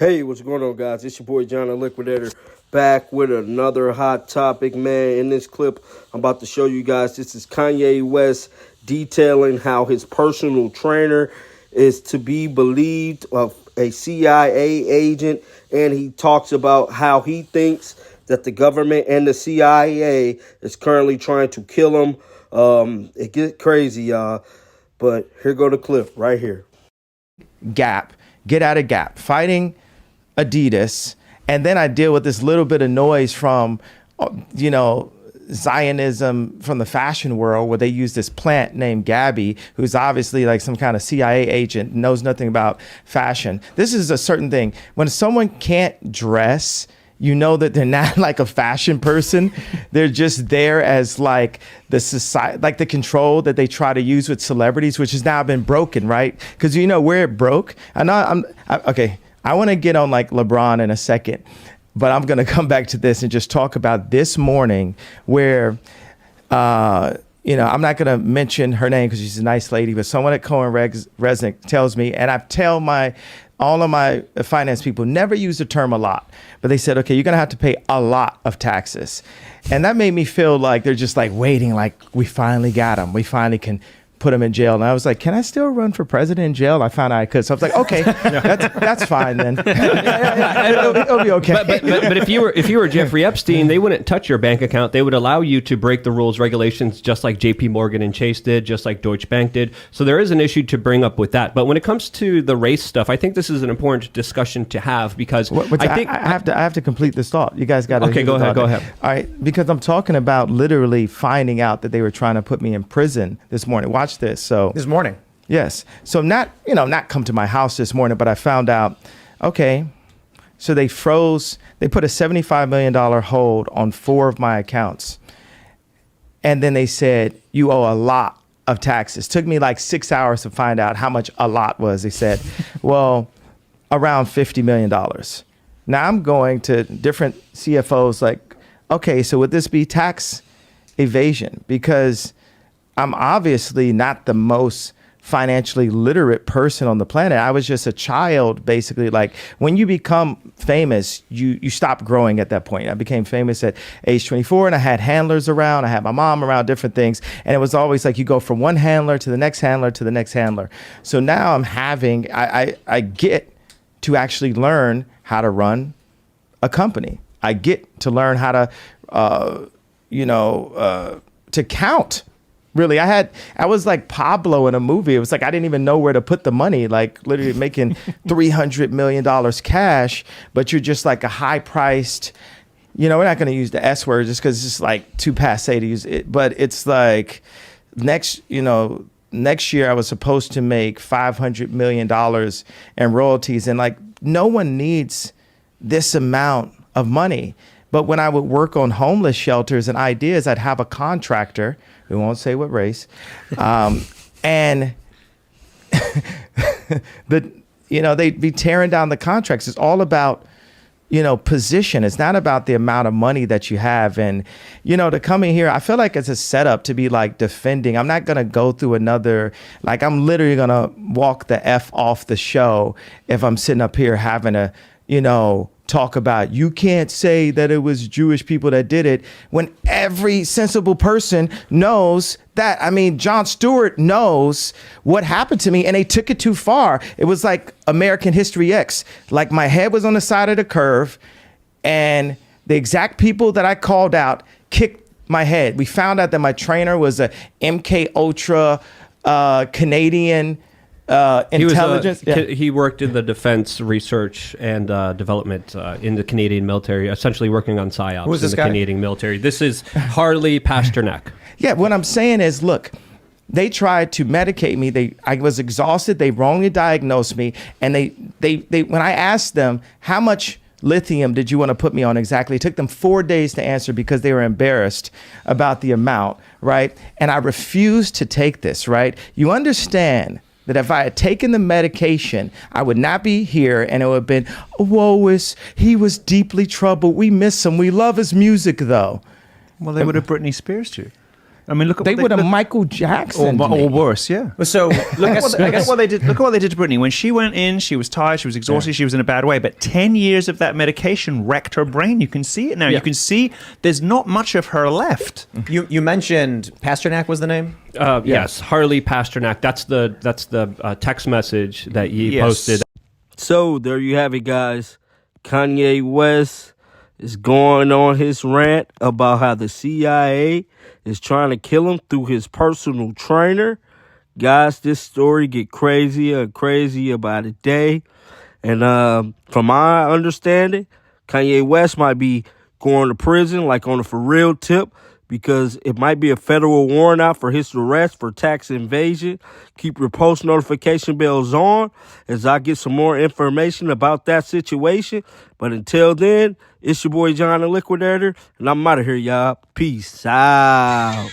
Hey, what's going on, guys? It's your boy John the Liquidator back with another hot topic, man. In this clip, I'm about to show you guys, this is Kanye West detailing how his personal trainer is to be believed of a CIA agent, and he talks about how he thinks that the government and the CIA is currently trying to kill him. It gets crazy, y'all, but here go the clip right here. Gap, get out of Gap, fighting Adidas, and then I deal with this little bit of noise from, Zionism from the fashion world, where they use this plant named Gabby, who's obviously like some kind of CIA agent, knows nothing about fashion. This is a certain thing. When someone can't dress, you know that they're not like a fashion person. They're just there as like the society, like the control that they try to use with celebrities, which has now been broken, right? Because you know where it broke. Okay. I want to get on like LeBron in a second, but I'm going to come back to this and just talk about this morning where, I'm not going to mention her name because she's a nice lady, but someone at Cohen Resnick tells me, and I tell all of my finance people, never use the term a lot, but they said, okay, you're going to have to pay a lot of taxes. And that made me feel like they're just like waiting, like we finally got them. We finally can put him in jail. And I was like, can I still run for president in jail? I found out I could. So I was like, okay, that's fine then. It'll be okay. But if you were Jeffrey Epstein, they wouldn't touch your bank account. They would allow you to break the rules, regulations, just like JP Morgan and Chase did, just like Deutsche Bank did. So there is an issue to bring up with that. But when it comes to the race stuff, I think this is an important discussion to have because I have to complete this thought. You guys got to. Okay, go ahead. All right, because I'm talking about literally finding out that they were trying to put me in prison this morning. Watch this. So this morning. Yes. So not come to my house this morning, but I found out, okay, so they put a $75 million hold on 4 of my accounts. And then they said, you owe a lot of taxes. Took me like 6 hours to find out how much a lot was. They said, well, around $50 million. Now I'm going to different CFOs like, okay, so would this be tax evasion? Because I'm obviously not the most financially literate person on the planet. I was just a child, basically. Like when you become famous, you stop growing at that point. I became famous at age 24 and I had handlers around. I had my mom around, different things. And it was always like you go from one handler to the next handler to the next handler. So now I get to actually learn how to run a company. I get to learn how to count. Really, I was like Pablo in a movie. It was like I didn't even know where to put the money, like literally making $300 million cash, but you're just like a high-priced, we're not going to use the S word just because it's just like too passe to use it. But it's like next year I was supposed to make $500 million in royalties. And like no one needs this amount of money. But when I would work on homeless shelters and ideas, I'd have a contractor, we won't say what race, and they'd be tearing down the contracts. It's all about, position. It's not about the amount of money that you have. And, to come in here, I feel like it's a setup to be like defending. I'm not going to go through I'm literally going to walk the F off the show if I'm sitting up here having a, talk about you can't say that it was Jewish people that did it when every sensible person knows that. I mean, Jon Stewart knows what happened to me and they took it too far. It was like American History X. Like my head was on the side of the curve and the exact people that I called out kicked my head. We found out that my trainer was a MK Ultra Canadian intelligence. He worked in the defense research and development in the Canadian military, essentially working on PSYOPs Who's this in the guy? Canadian military. This is Harley Pasternak. Yeah, what I'm saying is, look, they tried to medicate me. I was exhausted. They wrongly diagnosed me. And they when I asked them, how much lithium did you want to put me on exactly? It took them 4 days to answer because they were embarrassed about the amount, right? And I refused to take this, right? You understand that if I had taken the medication, I would not be here and it would have been, he was deeply troubled. We miss him. We love his music though. Well, they would have Britney Spears too. I mean, look at They what would have Michael Jackson. or worse, yeah. So Look at what they did. Look at what they did to Britney. When she went in, she was tired, she was exhausted, she was in a bad way. But 10 years of that medication wrecked her brain. You can see it now. Yeah. You can see there's not much of her left. you mentioned Pasternak was the name. Yes, Harley Pasternak. That's the text message that he Yes. posted. So there you have it, guys. Kanye West is going on his rant about how the CIA is trying to kill him through his personal trainer. Guys, this story get crazier and crazier by the day. And from my understanding, Kanye West might be going to prison, like on a for real tip, because it might be a federal warrant out for his arrest for tax evasion. Keep your post notification bells on as I get some more information about that situation. But until then, it's your boy John the Liquidator, and I'm out of here, y'all. Peace out.